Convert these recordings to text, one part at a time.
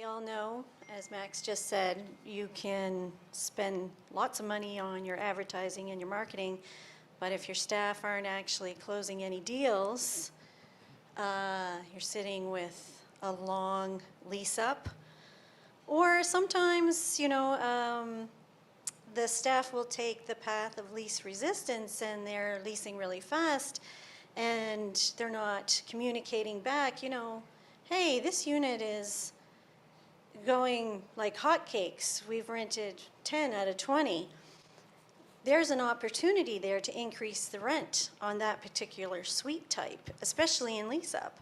all know, as Max just said, you can spend lots of money on your advertising and your marketing, but if your staff aren't actually closing any deals, you're sitting with a long lease up. Or sometimes, you know, the staff will take the path of least resistance and they're leasing really fast and they're not communicating back, you know, hey, this unit is going like hotcakes. We've rented 10 out of 20. There's an opportunity there to increase the rent on that particular suite type, especially in lease-up.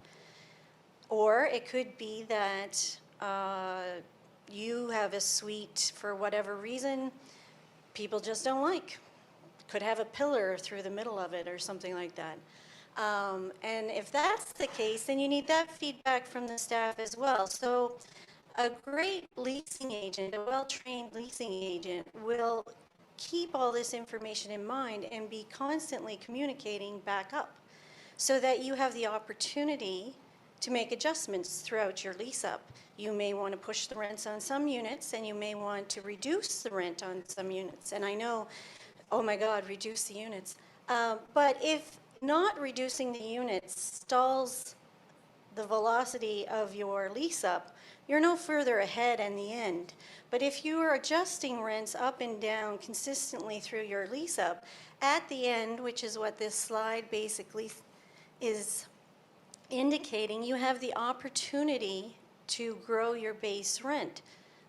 Or it could be that you have a suite for whatever reason people just don't like. Could have a pillar through the middle of it or something like that. And if that's the case, then you need that feedback from the staff as well. So a great leasing agent, a well-trained leasing agent, will keep all this information in mind and be constantly communicating back up so that you have the opportunity to make adjustments throughout your lease up. You may want to push the rents on some units and you may want to reduce the rent on some units. And I know, oh my God, reduce the units. But if not reducing the units stalls the velocity of your lease up, you're no further ahead in the end. But if you are adjusting rents up and down consistently through your lease up, at the end, which is what this slide basically is indicating, you have the opportunity to grow your base rent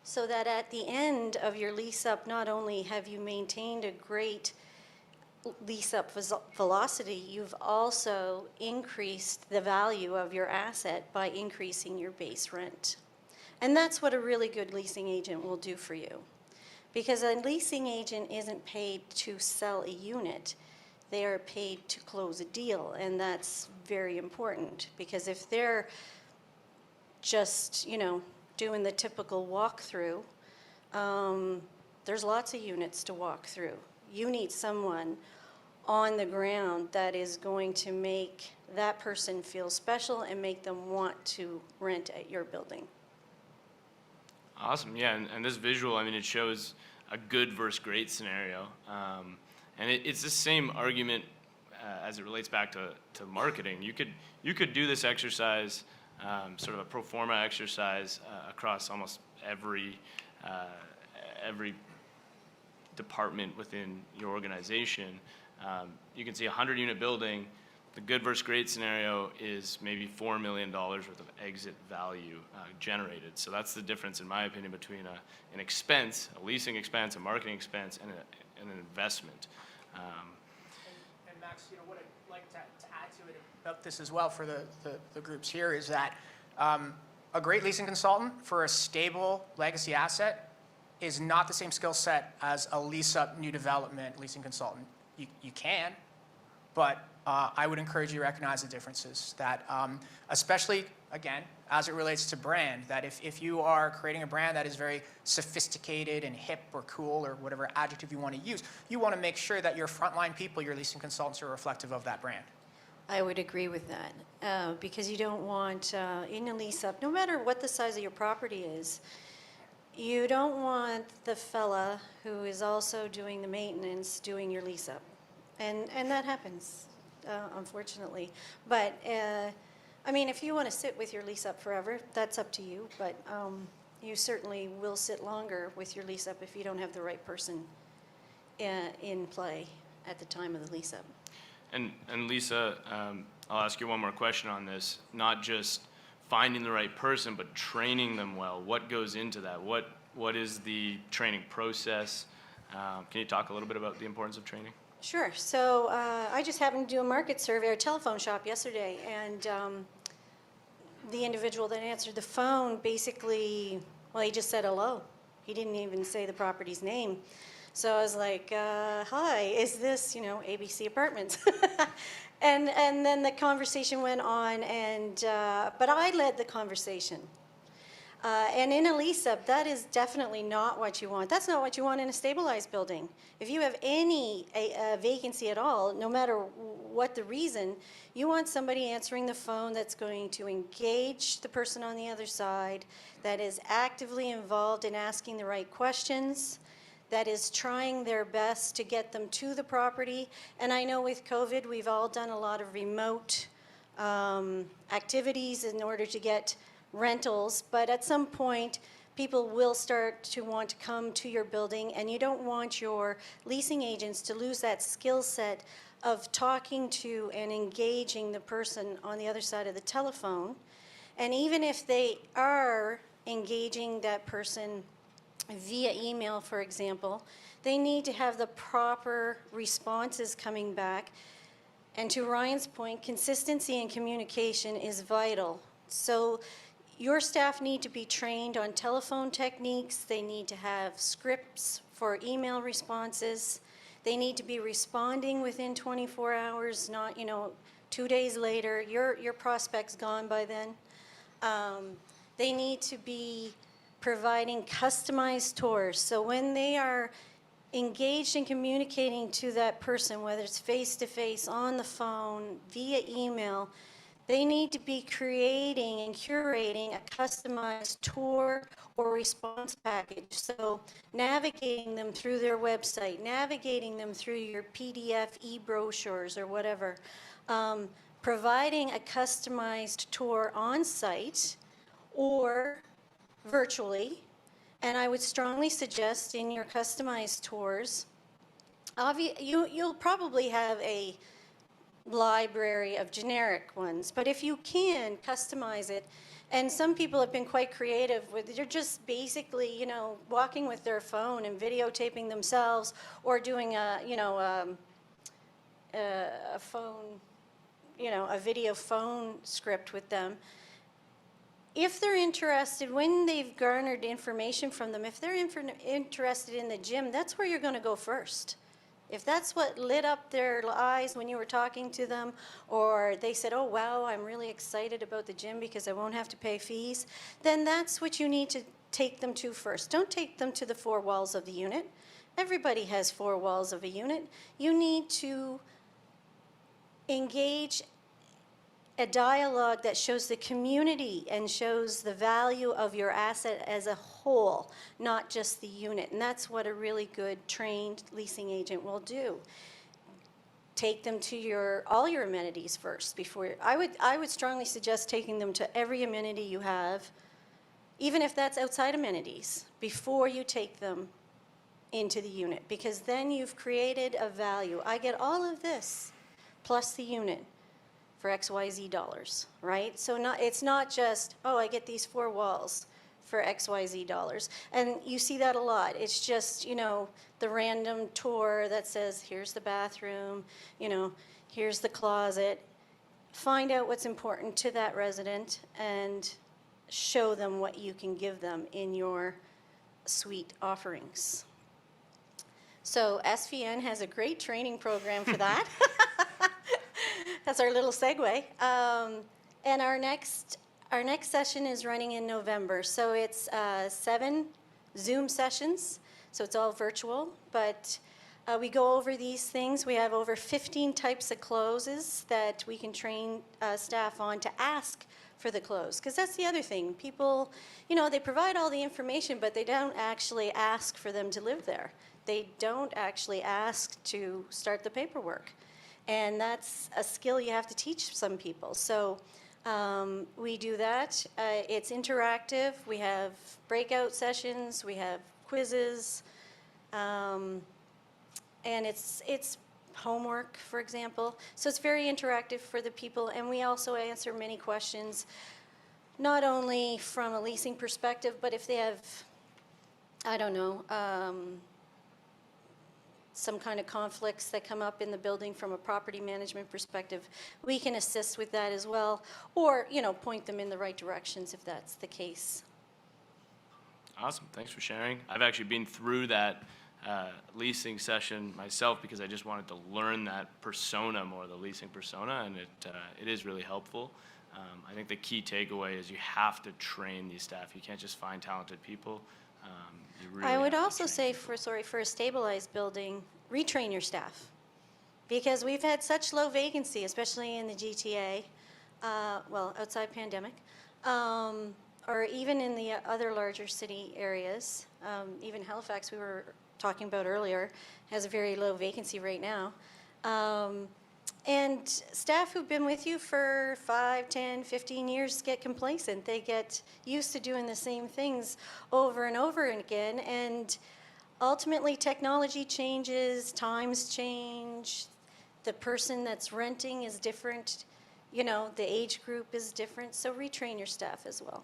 so that at the end of your lease up, not only have you maintained a great lease up velocity, you've also increased the value of your asset by increasing your base rent. And that's what a really good leasing agent will do for you. Because a leasing agent isn't paid to sell a unit. They are paid to close a deal, and that's very important because if they're just, you know, doing the typical walkthrough, there's lots of units to walk through. You need someone on the ground that is going to make that person feel special and make them want to rent at your building. Awesome, yeah, and this visual, I mean, it shows a good versus great scenario. And it's the same argument as it relates back to marketing. You could do this exercise, sort of a pro forma exercise across almost every department within your organization. You can see a 100-unit building. The good versus great scenario is maybe $4 million worth of exit value generated. So that's the difference, in my opinion, between an expense, a leasing expense, a marketing expense, and an investment. And Max, you know, what I'd like to add to it about this as well for the groups here is that a great leasing consultant for a stable legacy asset is not the same skill set as a lease-up new development leasing consultant. You can, but I would encourage you to recognize the differences that, especially, again, as it relates to brand, that if you are creating a brand that is very sophisticated and hip or cool or whatever adjective you want to use, you want to make sure that your frontline people, your leasing consultants, are reflective of that brand. I would agree with that because you don't want, in a lease-up, no matter what the size of your property is, you don't want the fella who is also doing the maintenance doing your lease-up. And that happens, unfortunately. But, I mean, if you want to sit with your lease-up forever, that's up to you. But you certainly will sit longer with your lease-up if you don't have the right person in play at the time of the lease-up. And Lisa, I'll ask you one more question on this. Not just finding the right person, but training them well. What goes into that? What is the training process? Can you talk a little bit about the importance of training? Sure. So I just happened to do a market survey or telephone shop yesterday, and the individual that answered the phone basically, well, he just said hello. He didn't even say the property's name. So I was like, hi, is this, you know, ABC Apartments? and then the conversation went on, and but I led the conversation. And in a lease-up, that is definitely not what you want. That's not what you want in a stabilized building. If you have any vacancy at all, no matter what the reason, you want somebody answering the phone that's going to engage the person on the other side, that is actively involved in asking the right questions, that is trying their best to get them to the property. And I know with COVID, we've all done a lot of remote activities in order to get rentals, but at some point, people will start to want to come to your building, and you don't want your leasing agents to lose that skill set of talking to and engaging the person on the other side of the telephone. And even if they are engaging that person via email, for example, they need to have the proper responses coming back. And to Ryan's point, consistency in communication is vital. So your staff need to be trained on telephone techniques. They need to have scripts for email responses. They need to be responding within 24 hours, not, 2 days later. Your prospect's gone by then. They need to be providing customized tours. So when they are engaged in communicating to that person, whether it's face-to-face, on the phone, via email, they need to be creating and curating a customized tour or response package. So navigating them through their website, navigating them through your PDF e-brochures or whatever, providing a customized tour on site or virtually. And I would strongly suggest in your customized tours, you'll probably have a library of generic ones, but if you can customize it, and some people have been quite creative with, they're just basically, walking with their phone and videotaping themselves, or doing a phone, a video phone script with them. If they're interested, when they've garnered information from them, if they're interested in the gym, that's where you're going to go first. If that's what lit up their eyes when you were talking to them, or they said, oh, wow, I'm really excited about the gym because I won't have to pay fees, then that's what you need to take them to first. Don't take them to the 4 walls of the unit. Everybody has 4 walls of a unit. You need to engage a dialogue that shows the community and shows the value of your asset as a whole, not just the unit. And that's what a really good trained leasing agent will do. Take them to all your amenities first before. I would strongly suggest taking them to every amenity you have, even if that's outside amenities, before you take them into the unit, because then you've created a value. I get all of this plus the unit for XYZ dollars, right? So it's not just, oh, I get these 4 walls for XYZ dollars. And you see that a lot. It's just, the random tour that says, here's the bathroom, here's the closet. Find out what's important to that resident and show them what you can give them in your suite offerings. So SVN has a great training program for that. That's our little segue. And our next session is running in November. So it's 7 Zoom sessions. So it's all virtual, but we go over these things. We have over 15 types of closes that we can train staff on to ask for the close. Because that's the other thing. People, they provide all the information, but they don't actually ask for them to live there. They don't actually ask to start the paperwork. And that's a skill you have to teach some people. So we do that. It's interactive. We have breakout sessions. We have quizzes. And it's homework, for example. So it's very interactive for the people. And we also answer many questions, not only from a leasing perspective, but if they have, some kind of conflicts that come up in the building from a property management perspective, we can assist with that as well, or point them in the right directions if that's the case. Awesome, thanks for sharing. I've actually been through that leasing session myself because I just wanted to learn that persona more, the leasing persona, and it is really helpful. I think the key takeaway is you have to train these staff. You can't just find talented people. You really I would have to also train say people. for a stabilized building, retrain your staff. Because we've had such low vacancy, especially in the GTA, well, outside pandemic, or even in the other larger city areas. Even Halifax, we were talking about earlier, has a very low vacancy right now. And staff who've been with you for 5, 10, 15 years get complacent. They get used to doing the same things over and over again. And ultimately, technology changes, times change, the person that's renting is different, you know, the age group is different. So retrain your staff as well.